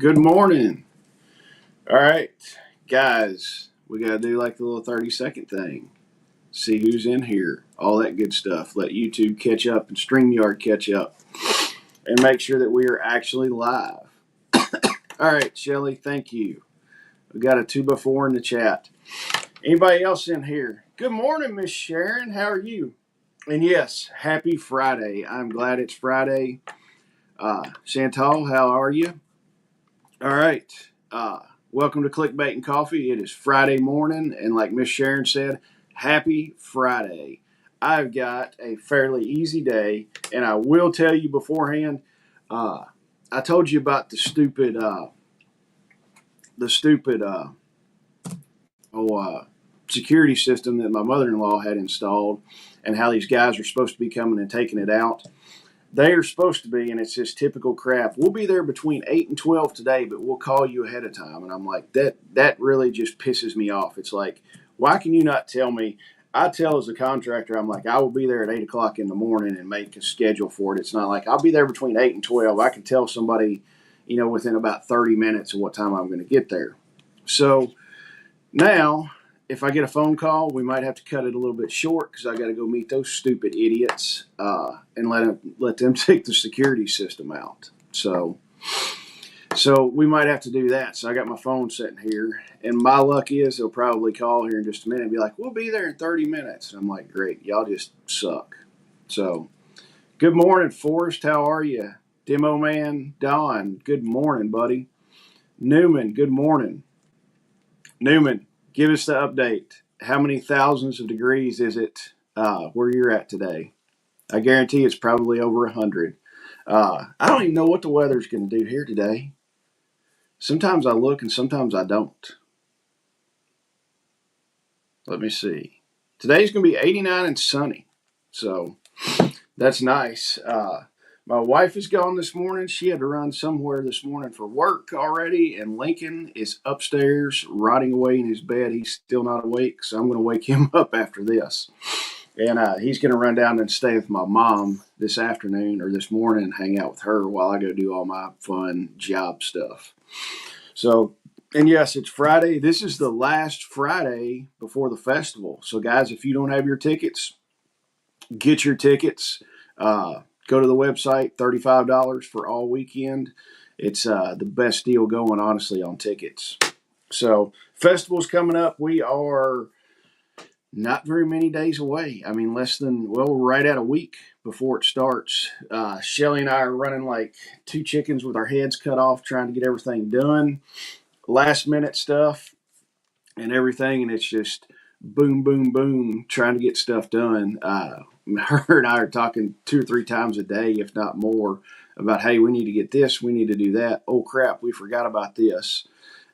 Good morning. All right, guys, we got to do like the little 30-second thing. See who's in here, all that good stuff. Let YouTube catch up and StreamYard catch up and make sure that we are actually live. All right, Shelly, thank you. We got a 2x4 in the chat. Anybody else in here? Good morning, Miss Sharon. How are you? And yes, happy Friday. I'm glad it's Friday. Chantal, how are you? All right. Welcome to Clickbait and Coffee. It is Friday morning, and like Miss Sharon said, happy Friday. I've got a fairly easy day, and I will tell you beforehand, I told you about the stupid security system that my mother-in-law had installed and how these guys are supposed to be coming and taking it out. They are supposed to be, and it's just typical crap. We'll be there between 8 and 12 today, but we'll call you ahead of time. And I'm like, that really just pisses me off. It's like, why can you not tell me? I tell as a contractor, I'm like, I will be there at 8 o'clock in the morning and make a schedule for it. It's not like I'll be there between 8 and 12. I can tell somebody, within about 30 minutes of what time I'm going to get there. So now, if I get a phone call, we might have to cut it a little bit short because I got to go meet those stupid idiots and let them take the security system out. So we might have to do that. So I got my phone sitting here, and my luck is they'll probably call here in just a minute and be like, "We'll be there in 30 minutes." And I'm like, "Great, y'all just suck." So, good morning, Forrest. How are you? Demo Man Don. Good morning, buddy. Newman. Good morning, Newman. Give us the update. How many thousands of degrees is it where you're at today? I guarantee it's probably over 100. I don't even know what the weather's going to do here today. Sometimes I look and sometimes I don't. Let me see. Today's going to be 89 and sunny. So that's nice. My wife is gone this morning. She had to run somewhere this morning for work already, and Lincoln is upstairs rotting away in his bed. He's still not awake, so I'm going to wake him up after this. And he's going to run down and stay with my mom this afternoon or this morning and hang out with her while I go do all my fun job stuff. So, and yes, it's Friday. This is the last Friday before the festival. So, guys, if you don't have your tickets, get your tickets. Go to the website, $35 for all weekend. It's the best deal going, honestly, on tickets. So, festival's coming up. We are not very many days away. I mean, right at a week before it starts. Shelly and I are running like two chickens with our heads cut off, trying to get everything done. Last minute stuff and everything, and it's just boom, boom, boom, trying to get stuff done. Her and I are talking 2 or 3 times a day, if not more, about, hey, we need to get this, we need to do that. Oh, crap, we forgot about this,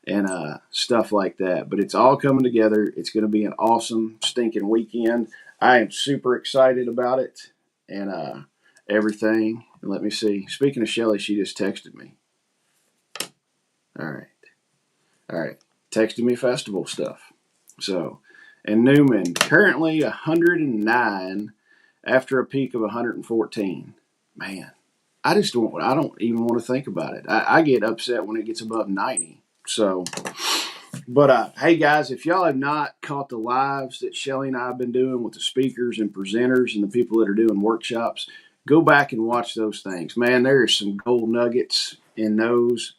and stuff like that. But it's all coming together. It's going to be an awesome, stinking weekend. I am super excited about it and everything. And let me see. Speaking of Shelly, she just texted me. All right. Texted me festival stuff. So, and Newman, currently 109 after a peak of 114. Man, I don't even want to think about it. I get upset when it gets above 90. So, but hey guys, if y'all have not caught the lives that Shelly and I have been doing with the speakers and presenters and the people that are doing workshops, go back and watch those things. Man, there are some gold nuggets in those.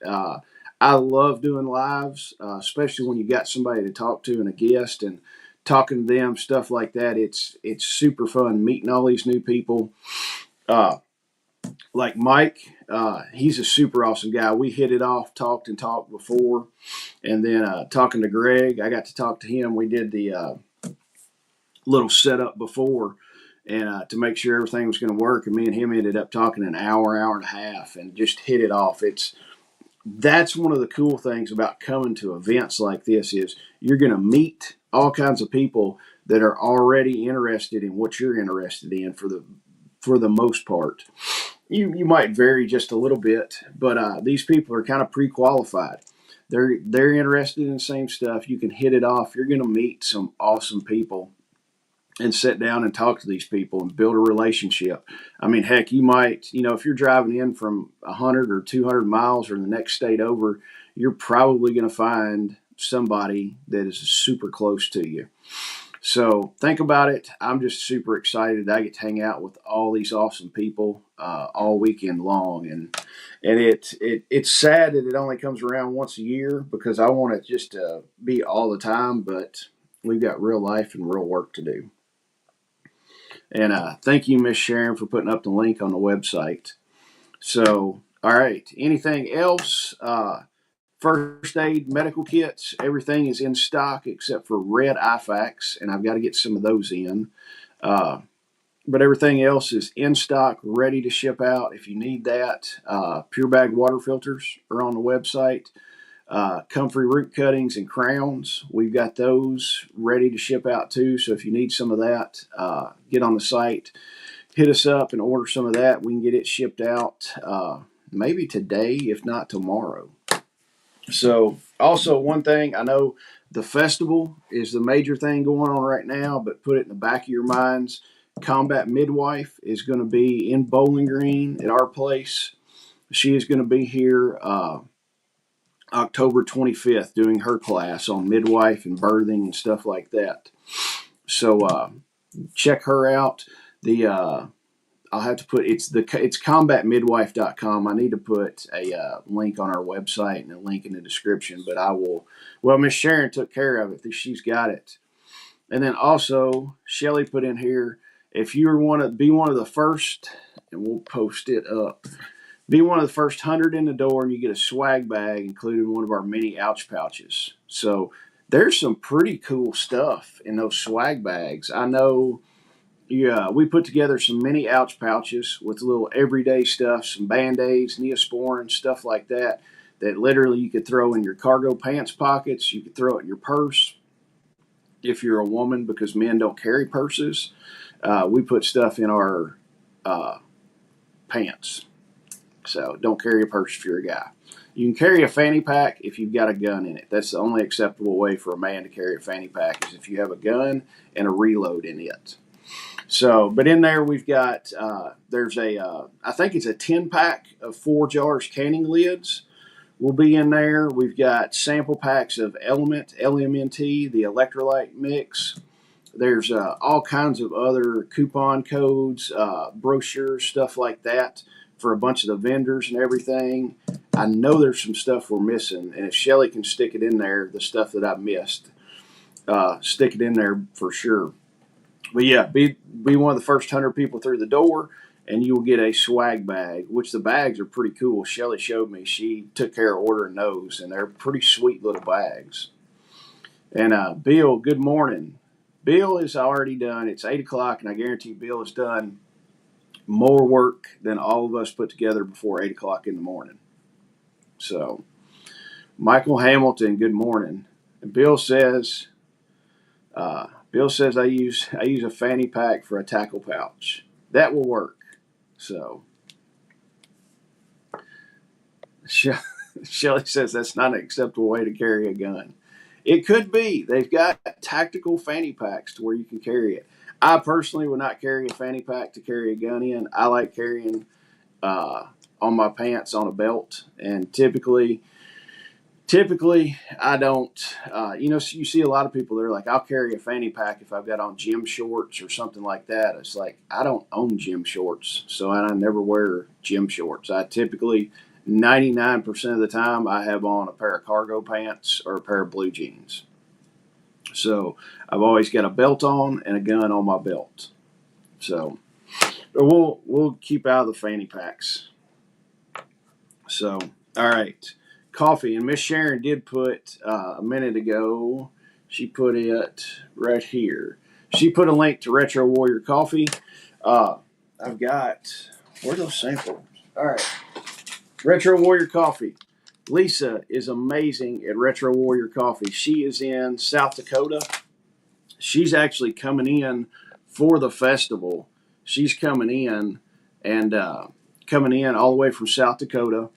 I love doing lives, especially when you got somebody to talk to and a guest and talking to them, stuff like that. It's super fun meeting all these new people. Like Mike, he's a super awesome guy. We hit it off, talked before. And then talking to Greg, I got to talk to him. We did the little setup before and to make sure everything was going to work. And me and him ended up talking an hour and a half and just hit it off. That's one of the cool things about coming to events like this is you're going to meet all kinds of people that are already interested in what you're interested in for the most part. You might vary just a little bit, but these people are kind of pre-qualified. They're interested in the same stuff. You can hit it off. You're going to meet some awesome people and sit down and talk to these people and build a relationship. I mean, heck, you might, if you're driving in from 100 or 200 miles or the next state over, you're probably going to find somebody that is super close to you. So think about it. I'm just super excited. I get to hang out with all these awesome people all weekend long, and it's sad that it only comes around once a year because I want it just to be all the time. But we've got real life and real work to do. And thank you, Miss Sharon, for putting up the link on the website. So, all right. Anything else? First aid, medical kits, everything is in stock except for red IFACs, and I've got to get some of those in. But everything else is in stock, ready to ship out if you need that. Pure Bag water filters are on the website. Comfrey root cuttings and crowns, we've got those ready to ship out too. So if you need some of that, get on the site, hit us up and order some of that. We can get it shipped out maybe today, if not tomorrow. So also one thing, I know the festival is the major thing going on right now, but put it in the back of your minds. Combat Midwife is going to be in Bowling Green at our place. She is going to be here October 25th doing her class on midwife and birthing and stuff like that. So check her out. I'll have to put it's combatmidwife.com. I need to put a link on our website and a link in the description, but I will. Well, Miss Sharon took care of it. She's got it. And then also Shelly put in here, if you want to be one of the first, and we'll post it up, be one of the first 100 in the door, and you get a swag bag, including one of our mini ouch pouches. So there's some pretty cool stuff in those swag bags. I know. Yeah, we put together some mini ouch pouches with little everyday stuff, some Band-Aids, Neosporin, stuff like that, that literally you could throw in your cargo pants pockets. You could throw it in your purse if you're a woman because men don't carry purses. We put stuff in our pants. So don't carry a purse if you're a guy. You can carry a fanny pack if you've got a gun in it. That's the only acceptable way for a man to carry a fanny pack is if you have a gun and a reload in it. So, but in there we've got, there's I think it's a 10-pack of 4 jars canning lids will be in there. We've got sample packs of Element, LMNT, the electrolyte mix. There's all kinds of other coupon codes, brochures, stuff like that for a bunch of the vendors and everything. I know there's some stuff we're missing, and if Shelly can stick it in there, the stuff that I missed, stick it in there for sure. But yeah, be one of the first 100 people through the door, and you will get a swag bag, which the bags are pretty cool. Shelly showed me. She took care of ordering those, and they're pretty sweet little bags. And Bill, good morning. Bill is already done. It's 8 o'clock, and I guarantee Bill has done more work than all of us put together before 8 o'clock in the morning. So, Michael Hamilton, good morning. And Bill says I use a fanny pack for a tackle pouch. That will work. So, Shelly says that's not an acceptable way to carry a gun. It could be. They've got tactical fanny packs to where you can carry it. I personally would not carry a fanny pack to carry a gun in. I like carrying on my pants on a belt, and typically I don't. You see a lot of people. They're like, I'll carry a fanny pack if I've got on gym shorts or something like that. It's like I don't own gym shorts, so I never wear gym shorts. I typically 99% of the time I have on a pair of cargo pants or a pair of blue jeans. So I've always got a belt on and a gun on my belt. So we'll keep out of the fanny packs. So all right, coffee. And Miss Sharon did put a minute ago. She put it right here. She put a link to Retro Warrior Coffee. I've got where are those samples? All right. Retro Warrior Coffee. Lisa is amazing at Retro Warrior Coffee. She is in South Dakota. She's actually coming in for the festival. She's coming in all the way from South Dakota.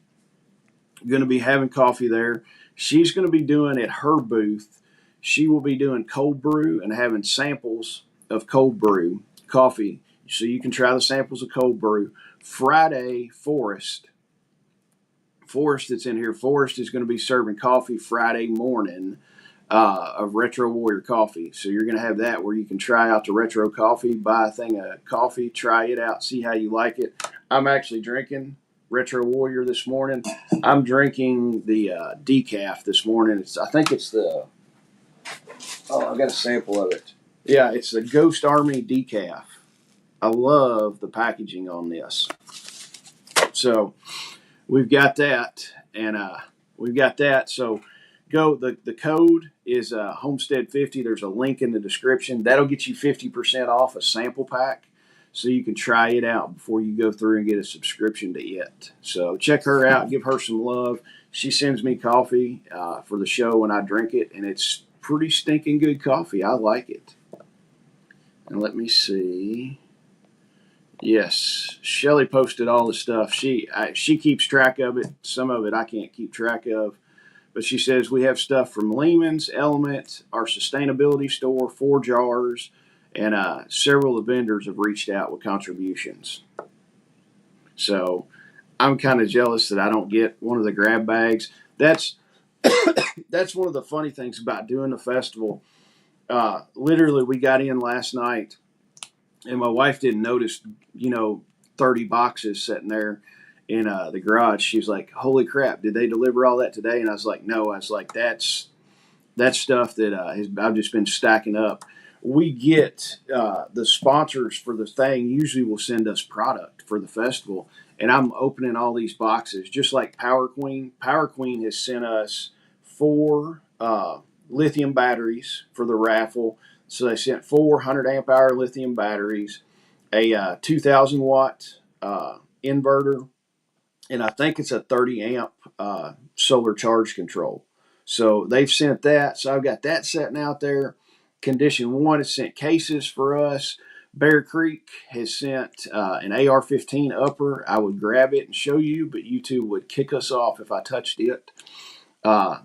Going to be having coffee there. She's going to be doing at her booth. She will be doing cold brew and having samples of cold brew coffee, so you can try the samples of cold brew. Friday, Forrest that's in here. Forrest is going to be serving coffee Friday morning of Retro Warrior coffee. So you're going to have that where you can try out the Retro coffee, buy a thing of coffee, try it out, see how you like it. I'm actually drinking Retro Warrior this morning. I'm drinking the decaf this morning. I think it's the, oh, I got a sample of it. Yeah, it's the Ghost Army decaf. I love the packaging on this. So we've got that, and we've got that. So the code is Homestead 50. There's a link in the description. That'll get you 50% off a sample pack, so you can try it out before you go through and get a subscription to it. So check her out. Give her some love. She sends me coffee for the show when I drink it, and it's pretty stinking good coffee. I like it. And let me see. Yes, Shelly posted all the stuff. She keeps track of it. Some of it I can't keep track of. But she says we have stuff from Lehman's, Element, our sustainability store, 4 Jars, and several of the vendors have reached out with contributions. So I'm kind of jealous that I don't get one of the grab bags. That's one of the funny things about doing the festival. Literally, we got in last night, and my wife didn't notice, 30 boxes sitting there in the garage. She was like, "Holy crap! Did they deliver all that today?" And I was like, "No." I was like, "That's stuff that I've just been stacking up." We get the sponsors for the thing usually will send us product for the festival, and I'm opening all these boxes just like Power Queen. Power Queen has sent us 4 lithium batteries for the raffle. So they sent 400 amp hour lithium batteries, a 2,000 watt inverter, and I think it's a 30 amp solar charge control. So they've sent that. So I've got that sitting out there. Condition 1 has sent cases for us. Bear Creek has sent an AR-15 upper. I would grab it and show you, but YouTube would kick us off if I touched it.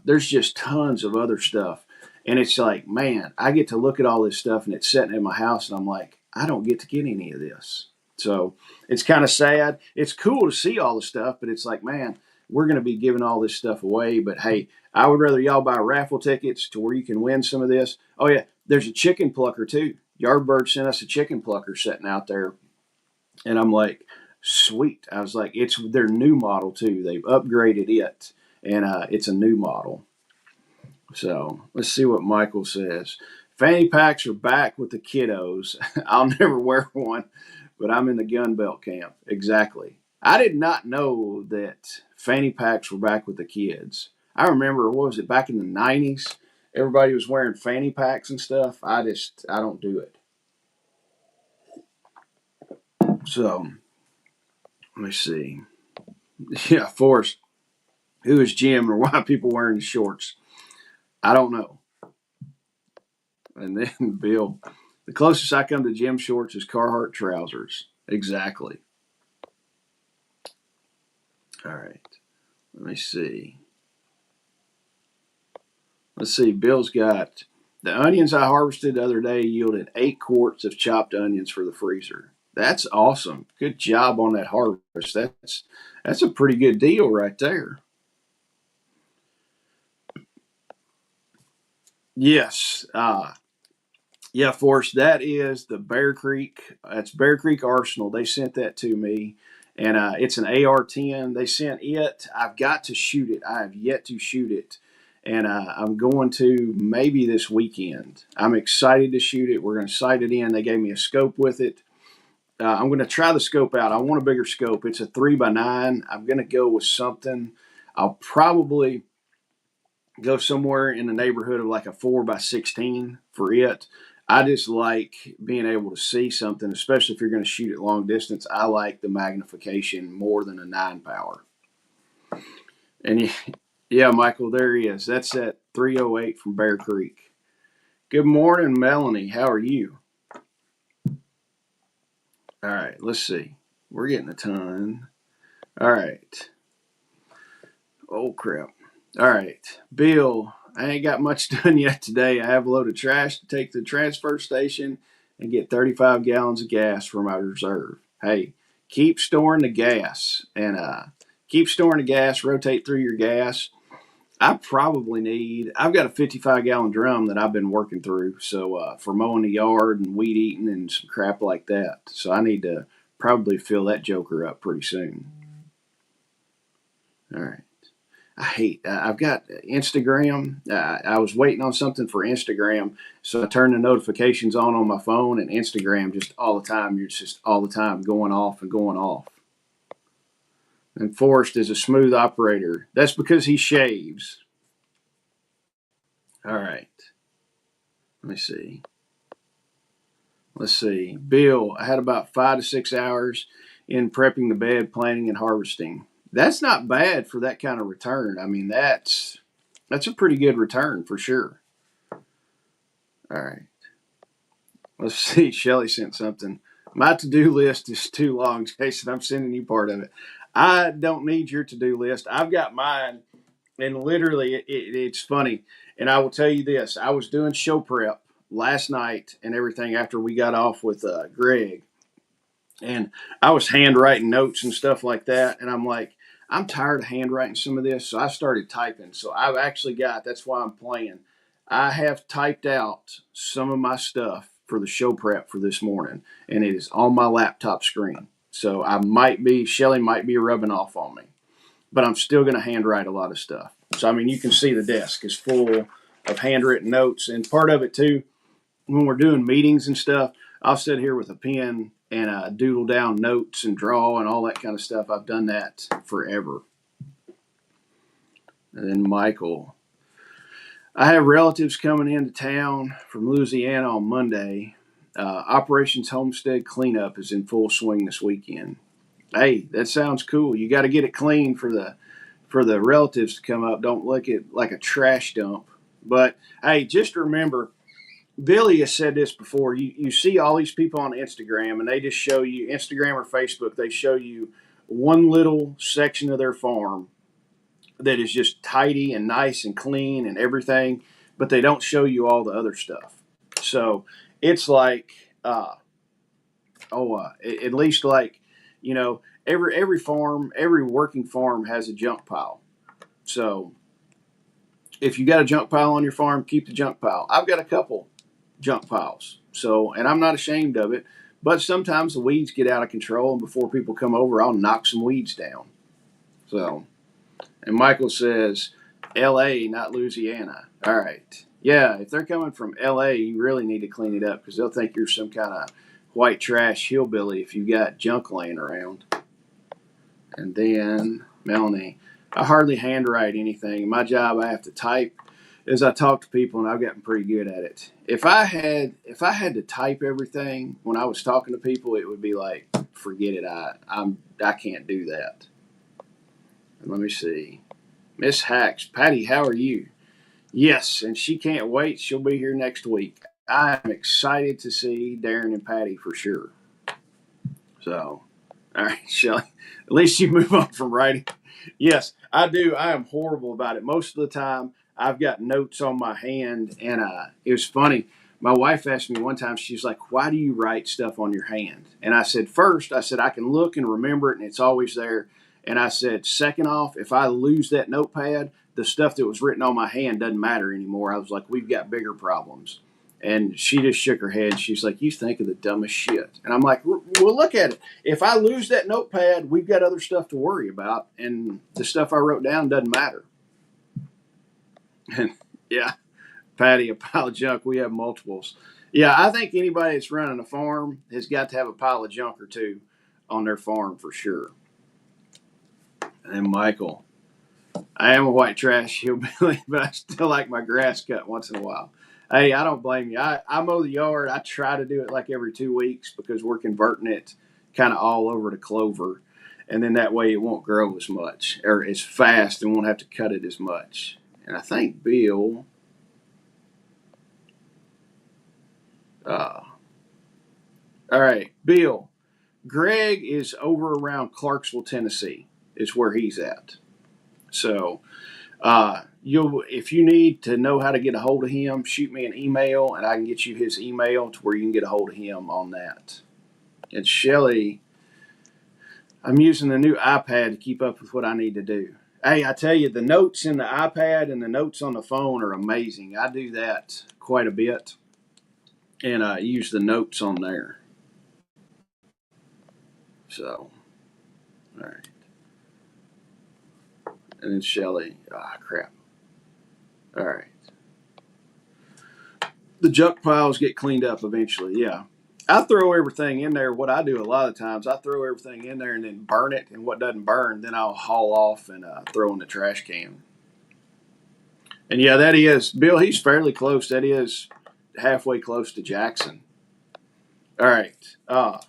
There's just tons of other stuff. And it's like, man, I get to look at all this stuff and it's sitting in my house and I'm like, I don't get to get any of this. So it's kind of sad. It's cool to see all the stuff, but it's like, man, we're going to be giving all this stuff away. But hey, I would rather y'all buy raffle tickets to where you can win some of this. Oh, yeah, there's a chicken plucker too. Yardbird sent us a chicken plucker sitting out there. And I'm like, sweet. I was like, it's their new model too. They've upgraded it, and it's a new model. So let's see what Michael says. Fanny packs are back with the kiddos. I'll never wear one, but I'm in the gun belt camp. Exactly. I did not know that fanny packs were back with the kids. I remember, what was it, back in the 90s? Everybody was wearing fanny packs and stuff. I don't do it. So let me see. Yeah, Forrest. Who is Jim, or why are people wearing the shorts? I don't know. And then Bill, the closest I come to gym shorts is Carhartt trousers. Exactly. All right. Let me see. Let's see. Bill's got the onions I harvested the other day yielded 8 quarts of chopped onions for the freezer. That's awesome. Good job on that harvest. That's a pretty good deal right there. Yes. Yeah, Forrest, that is the Bear Creek. That's Bear Creek Arsenal. They sent that to me, and it's an AR-10. They sent it. I've got to shoot it. I have yet to shoot it, and I'm going to maybe this weekend. I'm excited to shoot it. We're going to sight it in. They gave me a scope with it. I'm going to try the scope out. I want a bigger scope. It's a 3x9. I'm going to go with something. I'll probably go somewhere in the neighborhood of like a 4x16 for it. I just like being able to see something, especially if you're going to shoot at long distance. I like the magnification more than a 9 power. And yeah, Michael, there he is. That's that 308 from Bear Creek. Good morning, Melanie. How are you? All right, let's see. We're getting a ton. All right. Oh, crap. All right. Bill, I ain't got much done yet today. I have a load of trash to take to the transfer station and get 35 gallons of gas for my reserve. Hey, keep storing the gas and rotate through your gas. I've got a 55-gallon drum that I've been working through. So for mowing the yard and weed eating and some crap like that. So I need to probably fill that joker up pretty soon. All right. I've got Instagram. I was waiting on something for Instagram. So I turned the notifications on my phone, and Instagram just all the time. You're just all the time going off and going off. And Forrest is a smooth operator. That's because he shaves. All right. Let me see. Let's see. Bill, I had about 5 to 6 hours in prepping the bed, planting, and harvesting. That's not bad for that kind of return. I mean, that's a pretty good return for sure. All right. Let's see. Shelly sent something. My to-do list is too long, Jason. I'm sending you part of it. I don't need your to-do list. I've got mine, and literally, it's funny. And I will tell you this. I was doing show prep last night and everything after we got off with Greg. And I was handwriting notes and stuff like that. And I'm like, I'm tired of handwriting some of this. So I started typing. So I've actually that's why I'm playing. I have typed out some of my stuff for the show prep for this morning. And it is on my laptop screen. So Shelly might be rubbing off on me. But I'm still going to handwrite a lot of stuff. So, I mean, you can see the desk is full of handwritten notes. And part of it, too, when we're doing meetings and stuff, I'll sit here with a pen and doodle down notes and draw and all that kind of stuff. I've done that forever. And then Michael. I have relatives coming into town from Louisiana on Monday. Operations Homestead cleanup is in full swing this weekend. Hey, that sounds cool. You got to get it clean for the relatives to come up. Don't look at like a trash dump. But hey, just remember, Billy has said this before. You see all these people on Instagram, and they just show you Instagram or Facebook. They show you one little section of their farm that is just tidy and nice and clean and everything, but they don't show you all the other stuff. So it's like, at least like, every farm, every working farm has a junk pile. So if you got a junk pile on your farm, keep the junk pile. I've got a couple junk piles. So, and I'm not ashamed of it, but sometimes the weeds get out of control, and before people come over, I'll knock some weeds down. So, and Michael says, LA, not Louisiana. All right. Yeah, if they're coming from LA, you really need to clean it up because they'll think you're some kind of white trash hillbilly if you got junk laying around. And then Melanie, I hardly handwrite anything. In my job, I have to type as I talk to people, and I've gotten pretty good at it. If I had to type everything when I was talking to people, it would be like, forget it. I can't do that. And let me see. Miss Hacks, Patty, how are you? Yes, and she can't wait. She'll be here next week. I am excited to see Darren and Patty for sure. So, all right, Shelly, at least you move on from writing. Yes, I do. I am horrible about it. Most of the time, I've got notes on my hand, and it was funny. My wife asked me one time, she's like, why do you write stuff on your hand? And I said, first, I can look and remember it, and it's always there. And I said, second off, if I lose that notepad, the stuff that was written on my hand doesn't matter anymore. I was like, we've got bigger problems. And she just shook her head. She's like, you think of the dumbest shit. And I'm like, well, look at it. If I lose that notepad, we've got other stuff to worry about. And the stuff I wrote down doesn't matter. And yeah, Patty, a pile of junk. We have multiples. Yeah, I think anybody that's running a farm has got to have a pile of junk or two on their farm for sure. And Michael, I am a white trash hillbilly, but I still like my grass cut once in a while. Hey, I don't blame you. I mow the yard. I try to do it like every 2 weeks because we're converting it kind of all over to clover. And then that way it won't grow as much or as fast and won't have to cut it as much. And I think Bill, all right, Bill, Greg is over around Clarksville, Tennessee is where he's at. So If you need to know how to get a hold of him, shoot me an email and I can get you his email to where you can get a hold of him on that. And Shelly, I'm using the new iPad to keep up with what I need to do. Hey, I tell you, the notes in the iPad and the notes on the phone are amazing. I do that quite a bit, and I use the notes on there. So, all right. And then Shelly, crap. All right. The junk piles get cleaned up eventually, yeah. I throw everything in there. What I do a lot of times, I throw everything in there and then burn it. And what doesn't burn, then I'll haul off and throw in the trash can. And yeah, that is Bill. He's fairly close. That is halfway close to Jackson. All right. I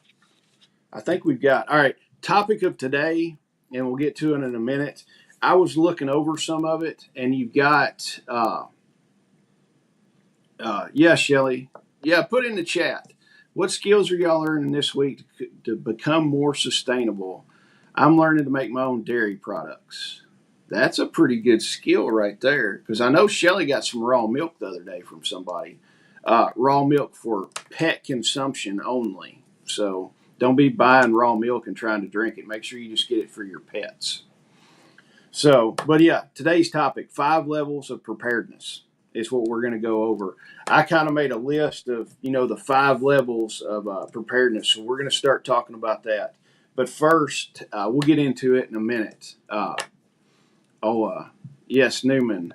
think we've got all right. Topic of today, and we'll get to it in a minute. I was looking over some of it, and you've got yeah, Shelly. Yeah, put in the chat. What skills are y'all learning this week to become more sustainable? I'm learning to make my own dairy products. That's a pretty good skill right there. Because I know Shelly got some raw milk the other day from somebody. Raw milk for pet consumption only. So don't be buying raw milk and trying to drink it. Make sure you just get it for your pets. So, but yeah, today's topic, 5 levels of preparedness is what we're going to go over. I kind of made a list of, the 5 levels of preparedness. So we're going to start talking about that. But first, we'll get into it in a minute. Yes, Newman.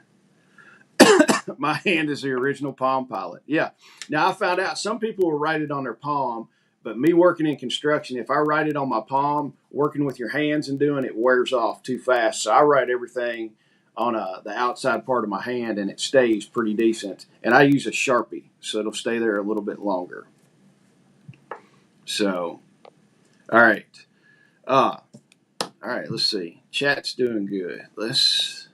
My hand is the original Palm Pilot. Yeah. Now, I found out some people will write it on their palm, but me working in construction, if I write it on my palm, working with your hands and doing it wears off too fast. So I write everything on the outside part of my hand, and it stays pretty decent. And I use a Sharpie, so it'll stay there a little bit longer. So, all right. All right, let's see. Chat's doing good. Let's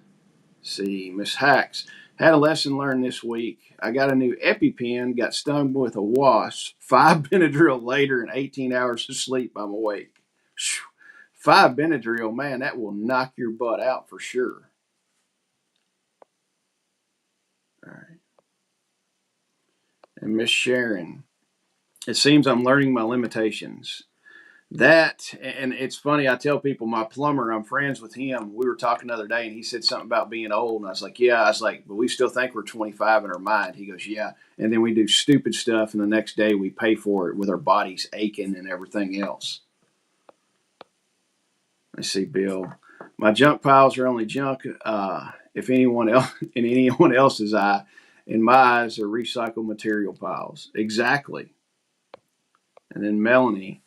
see. Miss Hacks. Had a lesson learned this week. I got a new EpiPen, got stung with a wasp. 5 Benadryl later and 18 hours of sleep, I'm awake. 5 Benadryl, man, that will knock your butt out for sure. All right. And Miss Sharon, it seems I'm learning my limitations. That, and it's funny, I tell people, my plumber, I'm friends with him. We were talking the other day, and he said something about being old. And I was like, yeah. I was like, but we still think we're 25 in our mind. He goes, yeah. And then we do stupid stuff, and the next day we pay for it with our bodies aching and everything else. Let's see, Bill. My junk piles are only junk if anyone else, in anyone else's eye. In my eyes, are recycled material piles. Exactly. And then Melanie.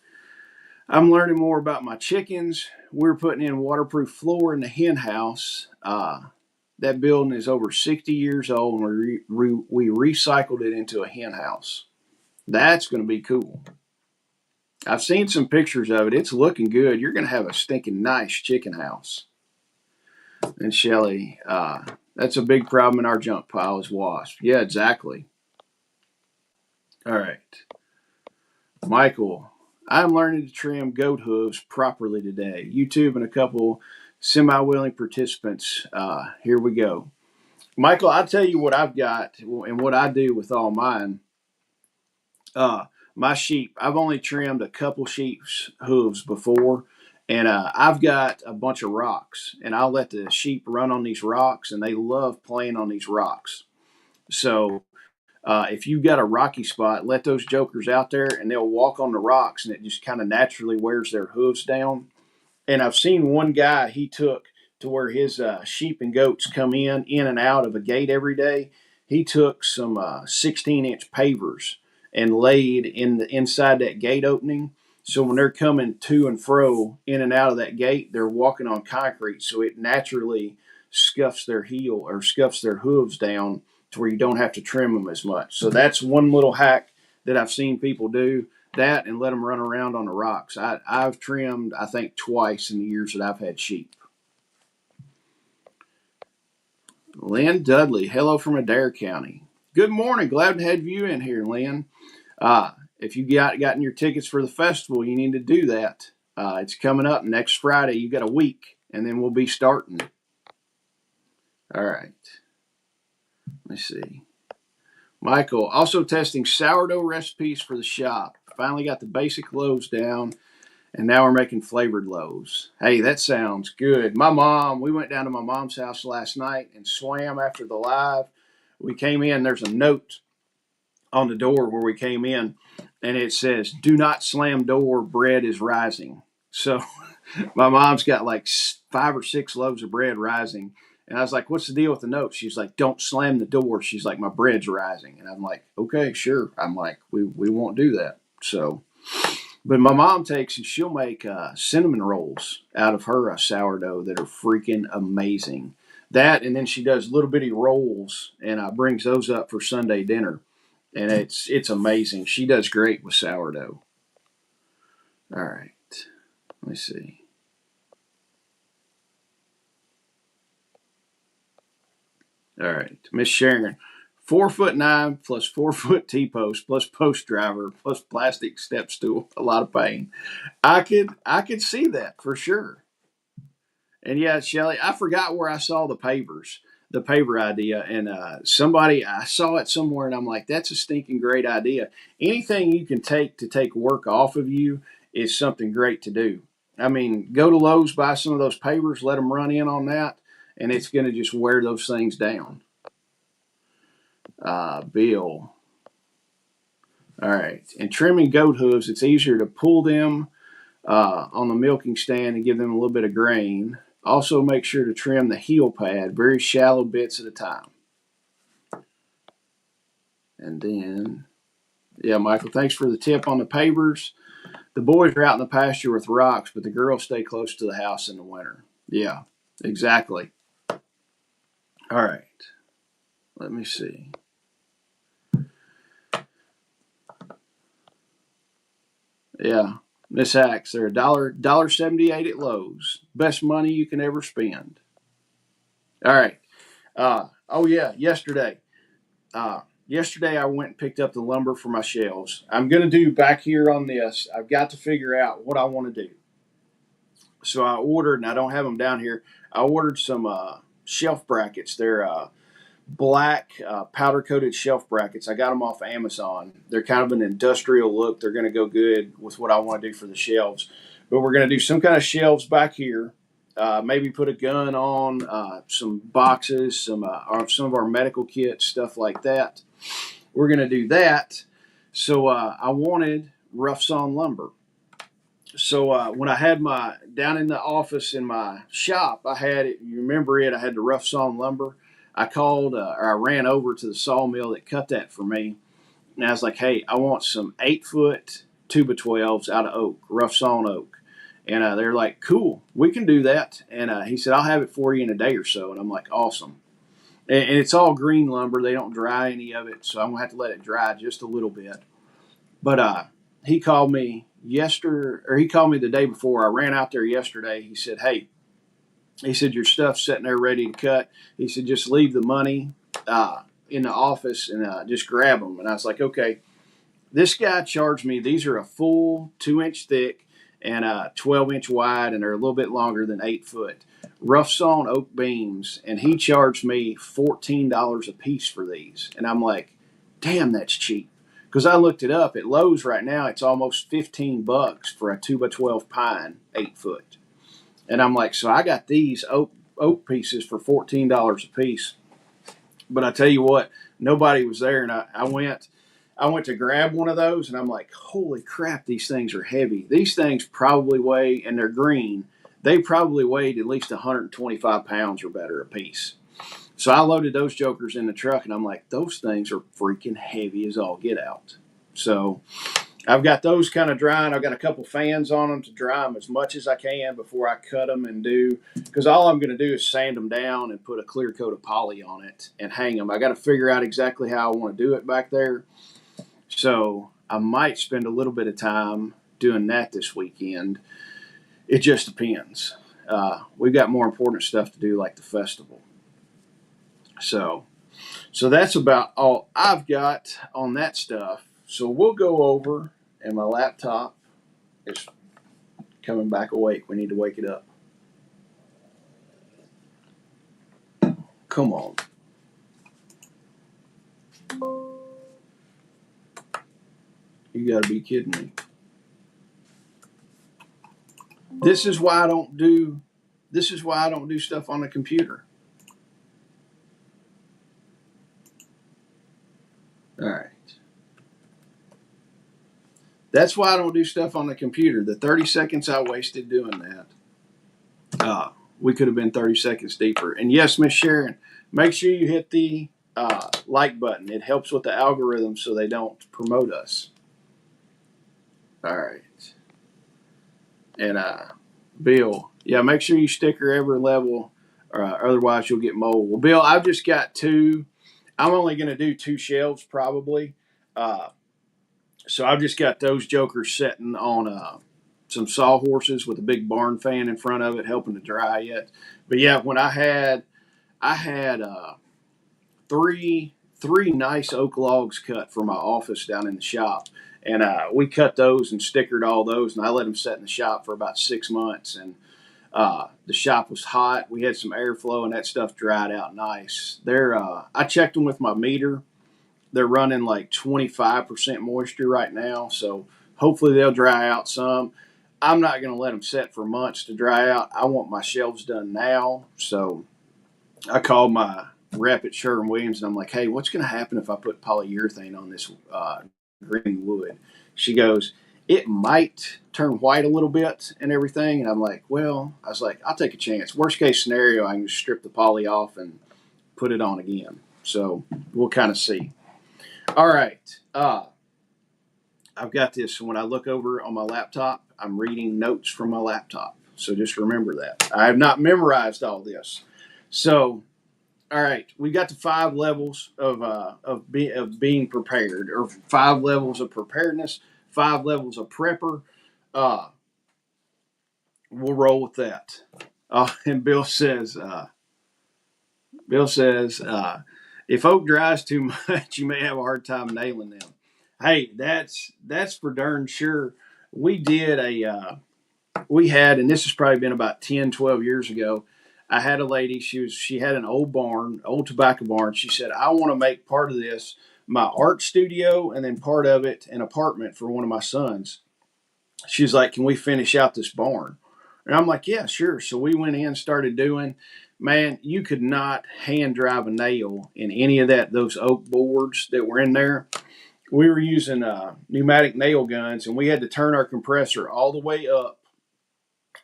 I'm learning more about my chickens. We're putting in waterproof floor in the hen house. That building is over 60 years old, and we recycled it into a hen house. That's going to be cool. I've seen some pictures of it. It's looking good. You're going to have a stinking nice chicken house. And Shelly, that's a big problem in our junk pile is wasps. Yeah, exactly. All right. Michael. I'm learning to trim goat hooves properly today. YouTube and a couple semi-willing participants. Here we go. Michael, I'll tell you what I've got and what I do with all mine. My sheep, I've only trimmed a couple sheep's hooves before, and I've got a bunch of rocks, and I'll let the sheep run on these rocks, and they love playing on these rocks. So if you've got a rocky spot, let those jokers out there and they'll walk on the rocks and it just kind of naturally wears their hooves down. And I've seen one guy, he took to where his sheep and goats come in and out of a gate every day. He took some 16-inch pavers and laid inside that gate opening. So when they're coming to and fro in and out of that gate, they're walking on concrete. So it naturally scuffs their heel or scuffs their hooves down to where you don't have to trim them as much. So that's one little hack that I've seen people do, that and let them run around on the rocks. I've trimmed, I think, twice in the years that I've had sheep. Lynn Dudley, hello from Adair County. Good morning. Glad to have you in here, Lynn. If you gotten your tickets for the festival, you need to do that. It's coming up next Friday. You got a week, and then we'll be starting. All right. Let me see. Michael, also testing sourdough recipes for the shop. Finally got the basic loaves down, and now we're making flavored loaves. Hey, that sounds good. We went down to my mom's house last night and swam after the live. We came in, there's a note on the door where we came in, and it says, "Do not slam door, bread is rising." So my mom's got like 5 or 6 loaves of bread rising. And I was like, "What's the deal with the note?" She's like, "Don't slam the door." She's like, "My bread's rising." And I'm like, "Okay, sure." I'm like, we won't do that. So, but my mom takes and she'll make cinnamon rolls out of her sourdough that are freaking amazing. That, and then she does little bitty rolls and brings those up for Sunday dinner. And it's amazing. She does great with sourdough. All right. Let me see. All right, Miss Sharon, 4'9" plus 4 foot T post plus post driver plus plastic step stool. A lot of pain. I could see that for sure. And yeah, Shelly, I forgot where I saw the paver idea, and somebody I saw it somewhere, and I'm like, that's a stinking great idea. Anything you can take to take work off of you is something great to do. I mean, go to Lowe's, buy some of those pavers, let them run in on that, and it's going to just wear those things down. Bill. All right. And trimming goat hooves, it's easier to pull them on the milking stand and give them a little bit of grain. Also, make sure to trim the heel pad, very shallow bits at a time. And then, yeah, Michael, thanks for the tip on the pavers. The boys are out in the pasture with rocks, but the girls stay close to the house in the winter. Yeah, exactly. All right. Let me see. Yeah. Miss Hacks, they're $1.78 at Lowe's. Best money you can ever spend. All right. Oh yeah, yesterday. Yesterday I went and picked up the lumber for my shelves. I'm gonna do back here on this. I've got to figure out what I want to do. So I ordered, and I don't have them down here. I ordered some shelf brackets. They're black powder coated shelf brackets. I got them off Amazon. They're kind of an industrial look. They're going to go good with what I want to do for the shelves. But we're going to do some kind of shelves back here. Maybe put a gun on some boxes, some of our medical kits, stuff like that. We're going to do that. So I wanted rough sawn lumber. So when I had my down in the office in my shop, I had it. You remember it? I had the rough sawn lumber. I called or I ran over to the sawmill that cut that for me, and I was like, "Hey, I want some 8 foot 2x12s out of oak, rough sawn oak." And they're like, "Cool, we can do that." And he said, "I'll have it for you in a day or so." And I'm like, "Awesome." And it's all green lumber. They don't dry any of it, so I'm gonna have to let it dry just a little bit. But he called me he called me the day before. I ran out there yesterday. He said, "Hey," he said, "your stuff's sitting there ready to cut." He said, "Just leave the money in the office and just grab them." And I was like, "Okay." This guy charged me. These are a full 2 inch thick and 12 inch wide, and they're a little bit longer than 8 foot. Rough sawn oak beams, and he charged me $14 a piece for these. And I'm like, "Damn, that's cheap." Because I looked it up at Lowe's right now, it's almost $15 for a 2x12 pine 8 foot. And I'm like, so I got these oak pieces for $14 a piece. But I tell you what, nobody was there, and I went to grab one of those, and I'm like, holy crap, these things are heavy. These things probably weigh, and they're green. They probably weighed at least 125 pounds or better a piece. So I loaded those jokers in the truck, and I'm like, those things are freaking heavy as all get out. So I've got those kind of drying. I've got a couple fans on them to dry them as much as I can before I cut them and do, because all I'm going to do is sand them down and put a clear coat of poly on it and hang them. I got to figure out exactly how I want to do it back there. So I might spend a little bit of time doing that this weekend. It just depends. We've got more important stuff to do, like the festival. So that's about all I've got on that stuff. So we'll go over, and my laptop is coming back awake. We need to wake it up. Come on. You got to be kidding me. This is why I don't do stuff on the computer. All right. That's why I don't do stuff on the computer. The 30 seconds I wasted doing that, we could have been 30 seconds deeper. And yes, Miss Sharon, make sure you hit the like button. It helps with the algorithm so they don't promote us. All right. And Bill, yeah, make sure you sticker every level, otherwise you'll get mold. Well, Bill, I've just got 2. I'm only going to do 2 shelves probably. So I've just got those jokers sitting on some sawhorses with a big barn fan in front of it, helping to dry it. But yeah, when I had 3 nice oak logs cut for my office down in the shop, and we cut those and stickered all those, and I let them sit in the shop for about 6 months. And the shop was hot. We had some airflow, and that stuff dried out nice. I checked them with my meter. They're running like 25% moisture right now, so hopefully they'll dry out some. I'm not going to let them set for months to dry out. I want my shelves done now, so I called my rep at Sherwin-Williams, and I'm like, hey, what's going to happen if I put polyurethane on this green wood? She goes, it might turn white a little bit and everything. And I'm like, well, I was like, I'll take a chance. Worst case scenario, I can just strip the poly off and put it on again. So we'll kind of see. All right. I've got this. When I look over on my laptop, I'm reading notes from my laptop. So just remember that. I have not memorized all this. So, all right, we got the 5 levels of being prepared, or 5 levels of preparedness, 5 levels of prepper. We'll roll with that. And Bill says, if oak dries too much, you may have a hard time nailing them. Hey, that's for darn sure. We did and this has probably been about 10, 12 years ago. I had a lady, she had an old tobacco barn. She said, I want to make part of this my art studio and then part of it an apartment for one of my sons. She's like, can we finish out this barn? And I'm like, yeah, sure. So we went in, started doing. Man, you could not hand drive a nail in any of those oak boards that were in there. We were using pneumatic nail guns, and we had to turn our compressor all the way up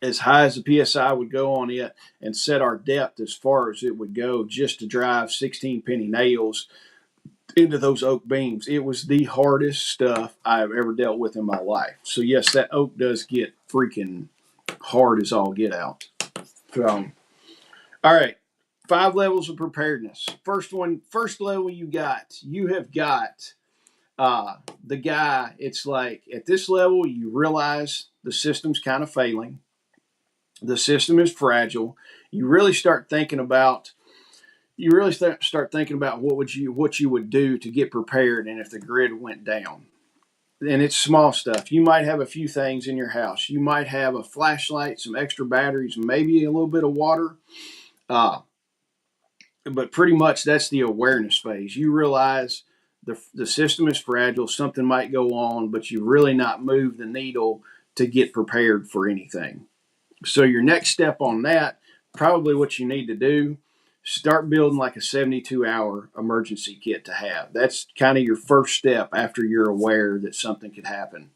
as high as the PSI would go on it and set our depth as far as it would go just to drive 16 penny nails into those oak beams. It was the hardest stuff I've ever dealt with in my life. So yes, that oak does get freaking hard as all get out. So, all right, 5 levels of preparedness. First level you have got the guy. It's like at this level, you realize the system's kind of failing. The system is fragile. You really start thinking about what you would do to get prepared, and if the grid went down. And it's small stuff. You might have a few things in your house. You might have a flashlight, some extra batteries, maybe a little bit of water. But pretty much that's the awareness phase. You realize the system is fragile. Something might go on, but you really not move the needle to get prepared for anything. So your next step on that, probably what you need to do, start building like a 72-hour emergency kit to have. That's kind of your first step after you're aware that something could happen.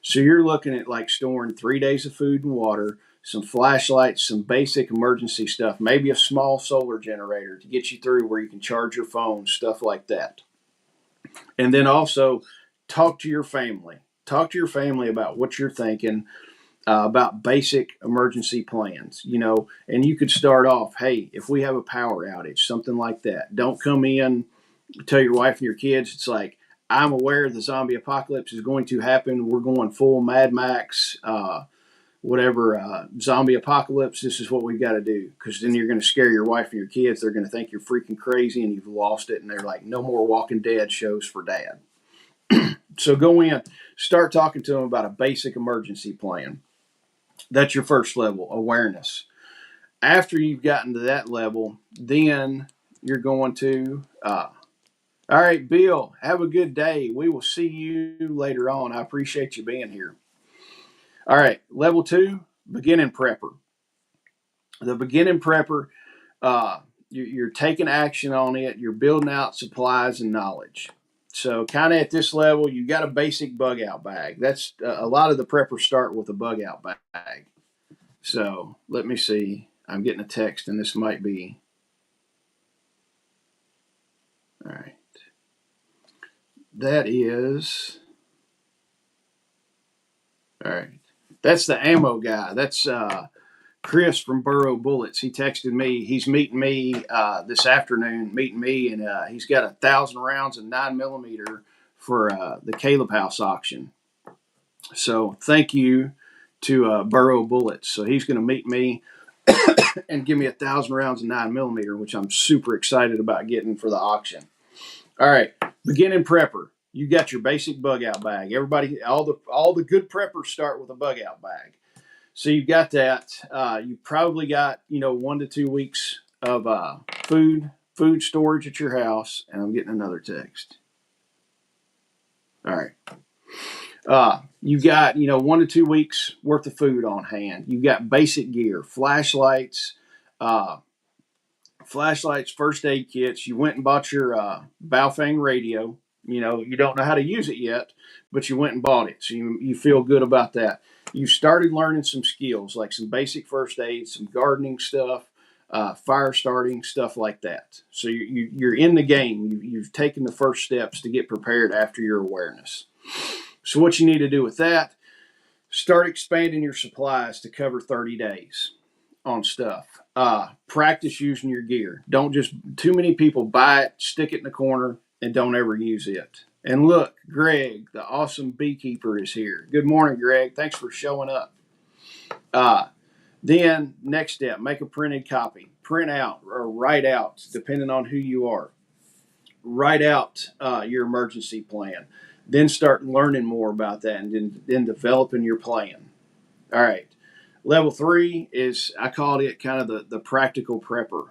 So you're looking at like storing 3 days of food and water, some flashlights, some basic emergency stuff, maybe a small solar generator to get you through where you can charge your phone, stuff like that. And then also talk to your family. Talk to your family about what you're thinking, about basic emergency plans, and you could start off, hey, if we have a power outage, something like that. Don't come in, tell your wife and your kids, it's like, I'm aware the zombie apocalypse is going to happen. We're going full Mad Max, zombie apocalypse. This is what we've got to do. Because then you're going to scare your wife and your kids. They're going to think you're freaking crazy and you've lost it. And they're like, no more Walking Dead shows for Dad. So go in, start talking to them about a basic emergency plan. That's your first level, awareness. After you've gotten to that level, then you're going to. All right, Bill, have a good day. We will see you later on. I appreciate you being here. All right, level 2, beginning prepper. The beginning prepper, you're taking action on it. You're building out supplies and knowledge. So kind of at this level, you got a basic bug out bag. That's a lot of the preppers start with a bug out bag. So let me see. I'm getting a text, and this might be. All right. That is. All right. That's the ammo guy. That's Chris from Burrow Bullets. He texted me. He's meeting me this afternoon, and he's got 1,000 rounds of 9mm for the Caleb House auction. So thank you to Burrow Bullets. So he's going to meet me and give me 1,000 rounds of 9mm, which I'm super excited about getting for the auction. All right, beginning prepper. You got your basic bug out bag. Everybody, all the good preppers start with a bug out bag. So you've got that. You probably got 1 to 2 weeks of food storage at your house. And I'm getting another text. All right. You've got 1 to 2 weeks worth of food on hand. You've got basic gear, flashlights, first aid kits. You went and bought your Baofeng radio. You don't know how to use it yet, but you went and bought it. So you feel good about that. You started learning some skills, like some basic first aid, some gardening stuff, fire starting, stuff like that. So you're in the game. You've taken the first steps to get prepared after your awareness. So what you need to do with that, start expanding your supplies to cover 30 days on stuff. Practice using your gear. Don't just, too many people buy it, stick it in the corner, and don't ever use it. And look, Greg, the awesome beekeeper, is here. Good morning, Greg. Thanks for showing up. Then, next step, make a printed copy. Print out or write out, depending on who you are. Write out your emergency plan. Then start learning more about that and then developing your plan. All right. Level 3 is, I called it kind of the practical prepper.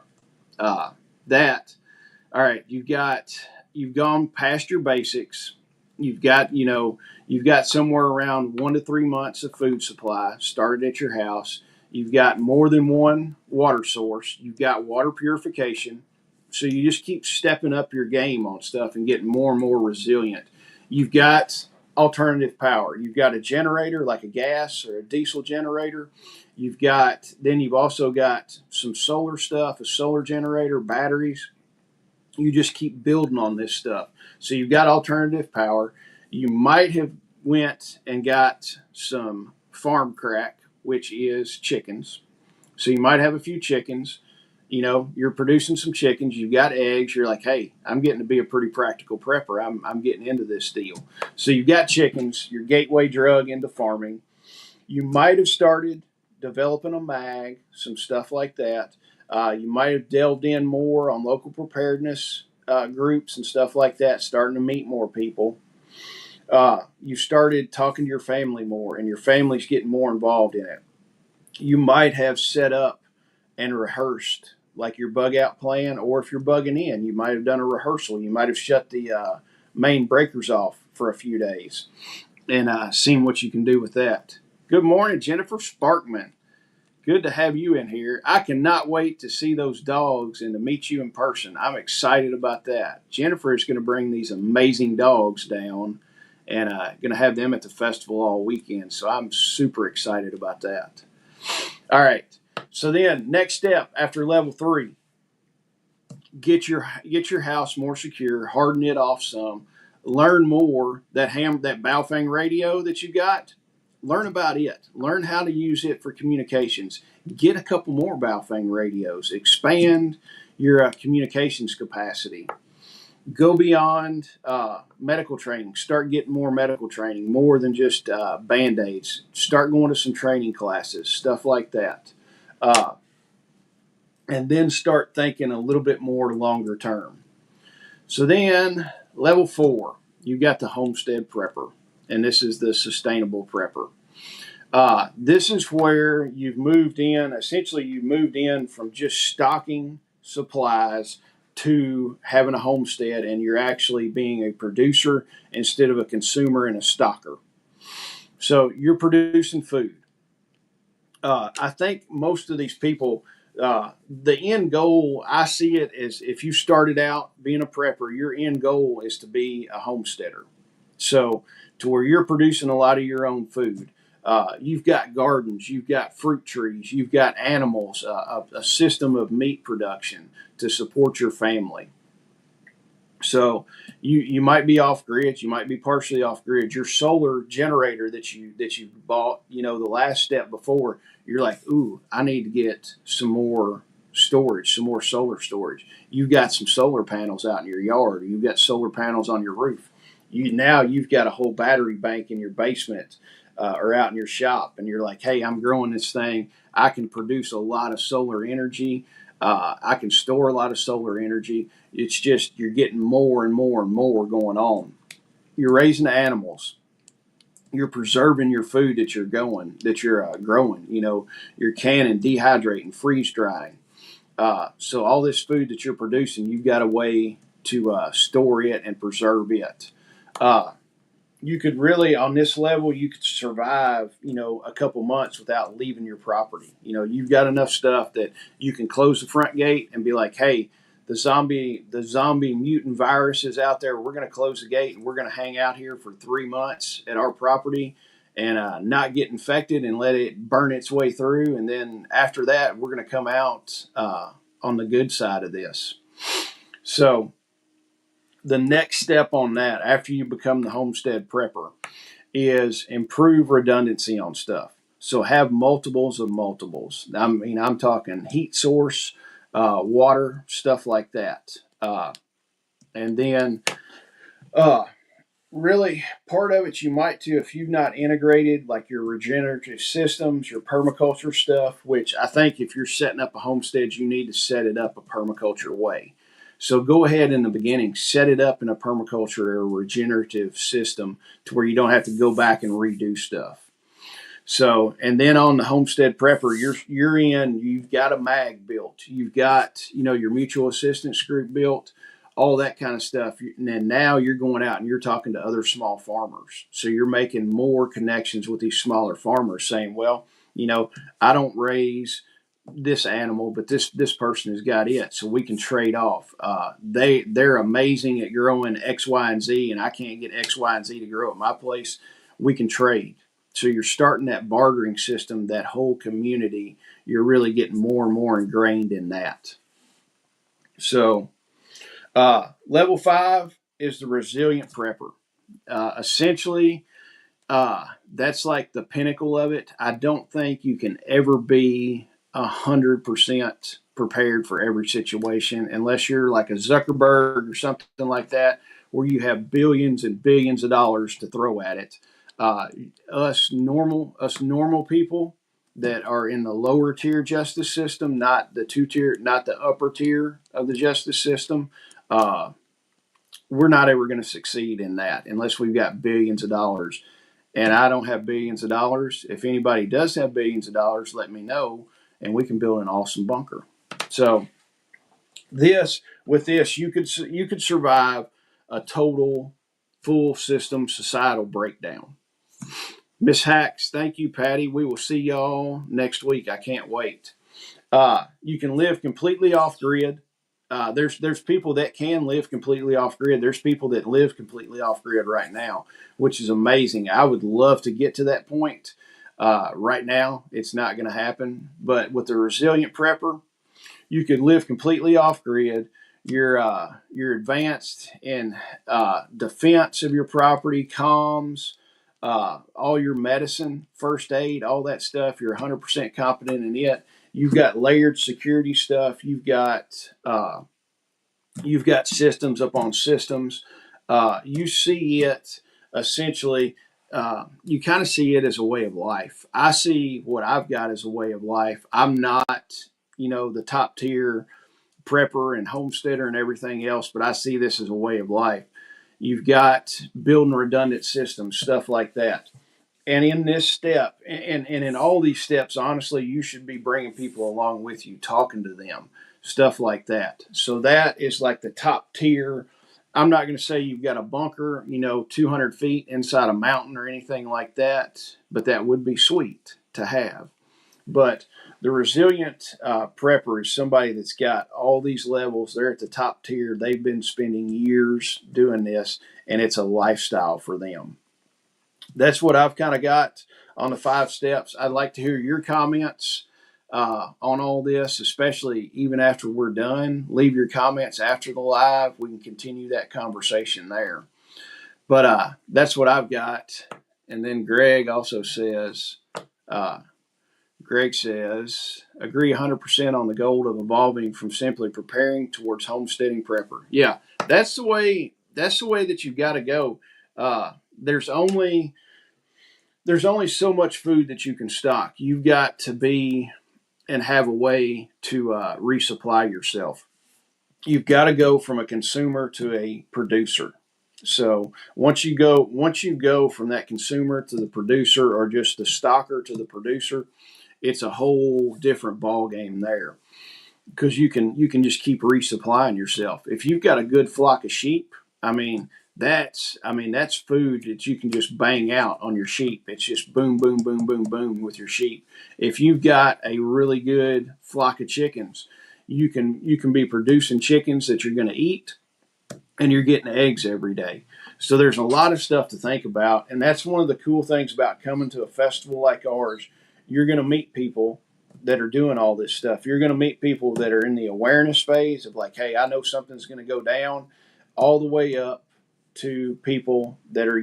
All right, you've gone past your basics. You've got somewhere around 1 to 3 months of food supply started at your house. You've got more than one water source. You've got water purification. So you just keep stepping up your game on stuff and getting more and more resilient. You've got alternative power. You've got a generator like a gas or a diesel generator. You've also got some solar stuff, a solar generator, batteries. You just keep building on this stuff. So you've got alternative power. You might have went and got some farm crack, which is chickens. So you might have a few chickens. You're producing some chickens. You've got eggs. You're like, hey, I'm getting to be a pretty practical prepper. I'm getting into this deal. So you've got chickens, your gateway drug into farming. You might have started developing a mag, some stuff like that. You might have delved in more on local preparedness groups and stuff like that, starting to meet more people. You started talking to your family more, and your family's getting more involved in it. You might have set up and rehearsed like your bug out plan, or if you're bugging in, you might have done a rehearsal. You might have shut the main breakers off for a few days and seen what you can do with that. Good morning, Jennifer Sparkman. Good to have you in here. I cannot wait to see those dogs and to meet you in person. I'm excited about that. Jennifer is going to bring these amazing dogs down and going to have them at the festival all weekend. So I'm super excited about that. All right. So then next step after level 3, get your house more secure, harden it off some, learn more. That Baofeng radio that you got, learn about it. Learn how to use it for communications. Get a couple more Baofeng radios. Expand your communications capacity. Go beyond medical training. Start getting more medical training, more than just Band-Aids. Start going to some training classes, stuff like that. And then start thinking a little bit more longer term. So then, level 4, you got the homestead prepper, and this is the sustainable prepper. This is where you've moved in. Essentially, you've moved in from just stocking supplies to having a homestead, and you're actually being a producer instead of a consumer and a stocker. So you're producing food. I think most of these people, the end goal, I see it as if you started out being a prepper, your end goal is to be a homesteader. So to where you're producing a lot of your own food. You've got gardens, you've got fruit trees, you've got animals, a system of meat production to support your family. So you might be off grid, you might be partially off grid. Your solar generator that you bought, the last step before, you're like, ooh, I need to get some more storage, some more solar storage. You've got some solar panels out in your yard, you've got solar panels on your roof. You've got a whole battery bank in your basement or out in your shop, and you're like, hey, I'm growing this thing. I can produce a lot of solar energy. I can store a lot of solar energy. It's just you're getting more and more and more going on. You're raising animals. You're preserving your food that you're growing. You're canning, dehydrating, freeze drying. So all this food that you're producing, you've got a way to store it and preserve it. Uh, you could really, on this level, you could survive, a couple months without leaving your property. You've got enough stuff that you can close the front gate and be like, hey, the zombie mutant virus is out there. We're going to close the gate and we're going to hang out here for 3 months at our property and not get infected and let it burn its way through. And then after that, we're going to come out on the good side of this. So the next step on that, after you become the homestead prepper, is improve redundancy on stuff. So have multiples of multiples. I'm talking heat source, water, stuff like that. And then uh, really part of it you might too, if you've not integrated like your regenerative systems, your permaculture stuff, which I think if you're setting up a homestead, you need to set it up a permaculture way. So go ahead in the beginning, set it up in a permaculture or regenerative system to where you don't have to go back and redo stuff. So, and then on the homestead prepper, you've got a mag built, you've got, your mutual assistance group built, all that kind of stuff. And then now you're going out and you're talking to other small farmers. So you're making more connections with these smaller farmers saying, well, I don't raise this animal, but this person has got it, so we can trade off. They're amazing at growing X, Y, and Z, and I can't get X, Y, and Z to grow at my place. We can trade. So you're starting that bartering system, that whole community. You're really getting more and more ingrained in that. So level 5 is the resilient prepper. Essentially, that's like the pinnacle of it. I don't think you can ever be 100% prepared for every situation unless you're like a Zuckerberg or something like that, where you have billions and billions of dollars to throw at it. Us normal people that are in the lower tier justice system, not the upper tier of the justice system. Uh, we're not ever going to succeed in that unless we've got billions of dollars. And I don't have billions of dollars. If anybody does have billions of dollars, let me know, and we can build an awesome bunker. So with this, you could survive a total full system societal breakdown. Miss Hacks, thank you, Patty. We will see y'all next week. I can't wait. You can live completely off grid. There's people that can live completely off grid. There's people that live completely off grid right now, which is amazing. I would love to get to that point. Right now, it's not going to happen. But with the resilient prepper, you could live completely off grid. You're advanced in defense of your property, comms, all your medicine, first aid, all that stuff. You're 100% competent in it. You've got layered security stuff. You've got systems upon systems. You see it essentially. You kind of see it as a way of life. I see what I've got as a way of life. I'm not, the top tier prepper and homesteader and everything else, but I see this as a way of life. You've got building redundant systems, stuff like that. And in this step, and in all these steps, honestly, you should be bringing people along with you, talking to them, stuff like that. So that is like the top tier. I'm not going to say you've got a bunker, 200 feet inside a mountain or anything like that, but that would be sweet to have. But the resilient prepper is somebody that's got all these levels. They're at the top tier. They've been spending years doing this, and it's a lifestyle for them. That's what I've kind of got on the 5 steps. I'd like to hear your comments on all this, especially even after we're done. Leave your comments after the live. We can continue that conversation there. But that's what I've got. And then Greg says, agree 100% on the goal of evolving from simply preparing towards homesteading prepper. Yeah, that's the way. That's the way that you've got to go. There's only so much food that you can stock. You've got to be and have a way to resupply yourself. You've got to go from a consumer to a producer. So once you go from that consumer to the producer, or just the stocker to the producer, it's a whole different ball game there, because you can just keep resupplying yourself. If you've got a good flock of sheep, that's food that you can just bang out on your sheep. It's just boom, boom, boom, boom, boom with your sheep. If you've got a really good flock of chickens, you can be producing chickens that you're going to eat, and you're getting eggs every day. So there's a lot of stuff to think about, and that's one of the cool things about coming to a festival like ours. You're going to meet people that are doing all this stuff. You're going to meet people that are in the awareness phase of like, hey, I know something's going to go down, all the way up to people that are,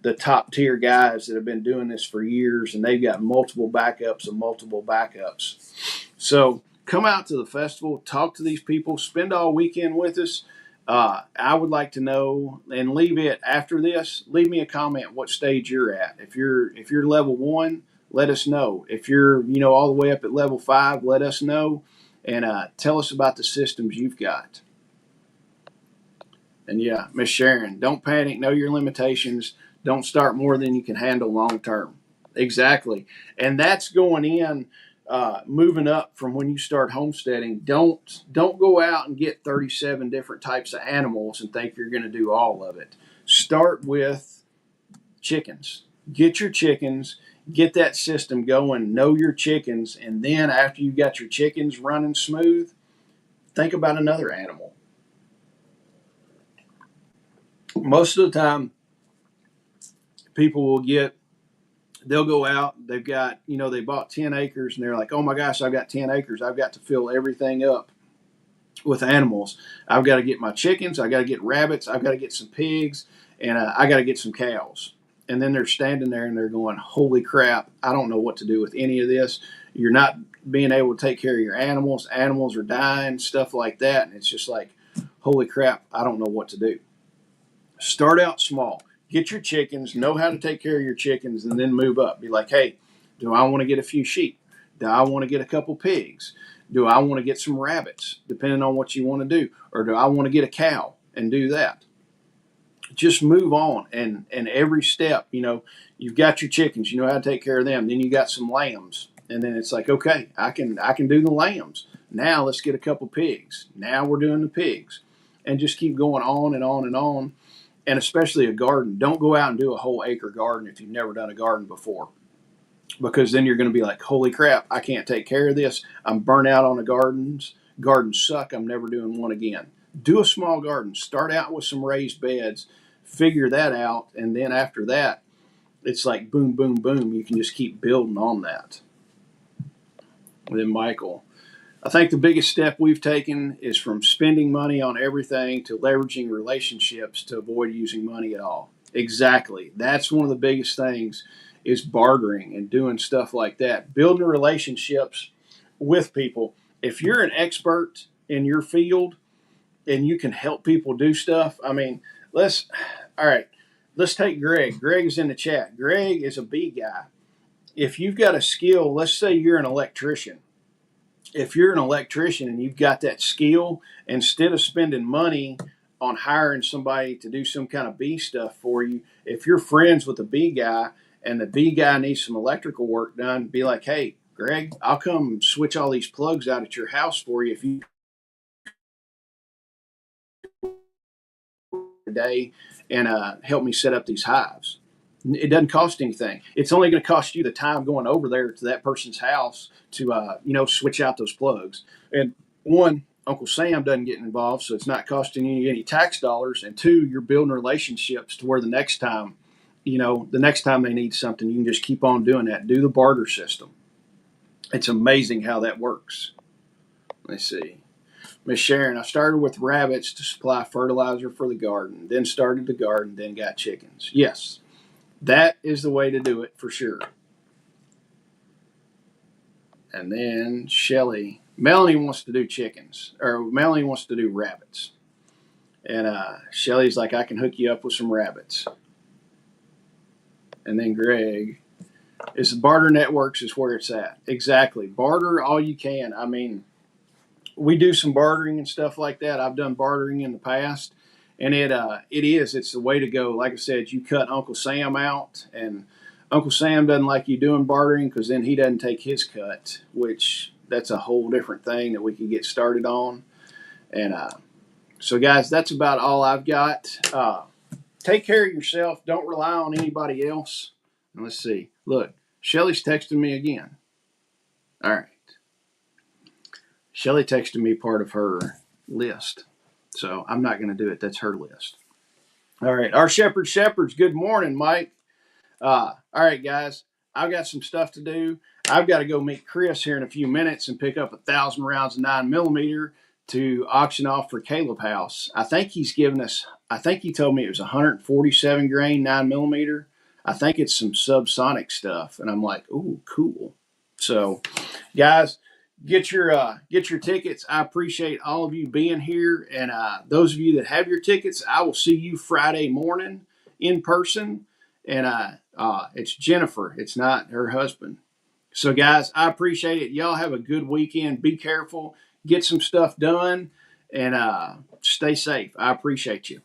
the top tier guys that have been doing this for years, and they've got multiple backups and multiple backups. So come out to the festival, talk to these people, spend all weekend with us. I would like to know, and leave it after this. Leave me a comment what stage you're at. If you're level 1, let us know. If you're all the way up at level 5, let us know, and tell us about the systems you've got. And yeah, Miss Sharon, don't panic. Know your limitations. Don't start more than you can handle long term. Exactly, and that's going in. Moving up from when you start homesteading, don't go out and get 37 different types of animals and think you're going to do all of it. Start with chickens. Get your chickens, get that system going, know your chickens, and then after you got your chickens running smooth, think about another animal. Most of the time, people they'll go out, they've got, they bought 10 acres, and they're like, oh my gosh, I've got 10 acres. I've got to fill everything up with animals. I've got to get my chickens. I've got to get rabbits. I've got to get some pigs, and I got to get some cows. And then they're standing there and they're going, holy crap, I don't know what to do with any of this. You're not being able to take care of your animals. Animals are dying, stuff like that. And it's just like, holy crap, I don't know what to do. Start out small. Get your chickens, know how to take care of your chickens, and then move up. Be like, hey, do I want to get a few sheep? Do I want to get a couple pigs? Do I want to get some rabbits, depending on what you want to do? Or do I want to get a cow and do that? Just move on. And every step, you've got your chickens, you know how to take care of them. Then you got some lambs. And then it's like, okay, I can do the lambs. Now let's get a couple pigs. Now we're doing the pigs. And just keep going on and on and on. And especially a garden. Don't go out and do a whole acre garden if you've never done a garden before, because then you're going to be like, holy crap, I can't take care of this. I'm burnt out on the gardens. Gardens suck. I'm never doing one again. Do a small garden. Start out with some raised beds. Figure that out. And then after that, it's like boom, boom, boom. You can just keep building on that. And then Michael, I think the biggest step we've taken is from spending money on everything to leveraging relationships to avoid using money at all. Exactly. That's one of the biggest things, is bartering and doing stuff like that. Building relationships with people. If you're an expert in your field and you can help people do stuff, let's take Greg. Greg is in the chat. Greg is a bee guy. If you've got a skill, let's say you're an electrician. If you're an electrician and you've got that skill, instead of spending money on hiring somebody to do some kind of bee stuff for you, if you're friends with a bee guy and the bee guy needs some electrical work done, be like, hey, Greg, I'll come switch all these plugs out at your house for you if you day and help me set up these hives. It doesn't cost anything. It's only going to cost you the time going over there to that person's house to, switch out those plugs. And one, Uncle Sam doesn't get involved, so it's not costing you any tax dollars. And two, you're building relationships to where the next time they need something, you can just keep on doing that. Do the barter system. It's amazing how that works. Let's see. Miss Sharon, I started with rabbits to supply fertilizer for the garden, then started the garden, then got chickens. Yes, that is the way to do it for sure. And then Melanie wants to do chickens, or Melanie wants to do rabbits. And Shelly's like, I can hook you up with some rabbits. And then Greg is barter networks is where it's at. Exactly. Barter all you can. I mean, we do some bartering and stuff like that. I've done bartering in the past, and it's the way to go. Like I said, you cut Uncle Sam out, and Uncle Sam doesn't like you doing bartering because then he doesn't take his cut, which that's a whole different thing that we can get started on. And so, guys, that's about all I've got. Take care of yourself. Don't rely on anybody else. And let's see. Look, Shelly's texting me again. All right. Shelly texted me part of her list. So I'm not going to do it. That's her list. All right. Our shepherds. Good morning, Mike. All right, guys. I've got some stuff to do. I've got to go meet Chris here in a few minutes and pick up 1,000 rounds of 9mm to auction off for Caleb House. I think he told me it was 147 grain 9mm. I think it's some subsonic stuff. And I'm like, ooh, cool. So, guys, get your tickets. I appreciate all of you being here. And those of you that have your tickets, I will see you Friday morning in person. And it's Jennifer. It's not her husband. So, guys, I appreciate it. Y'all have a good weekend. Be careful. Get some stuff done. And stay safe. I appreciate you.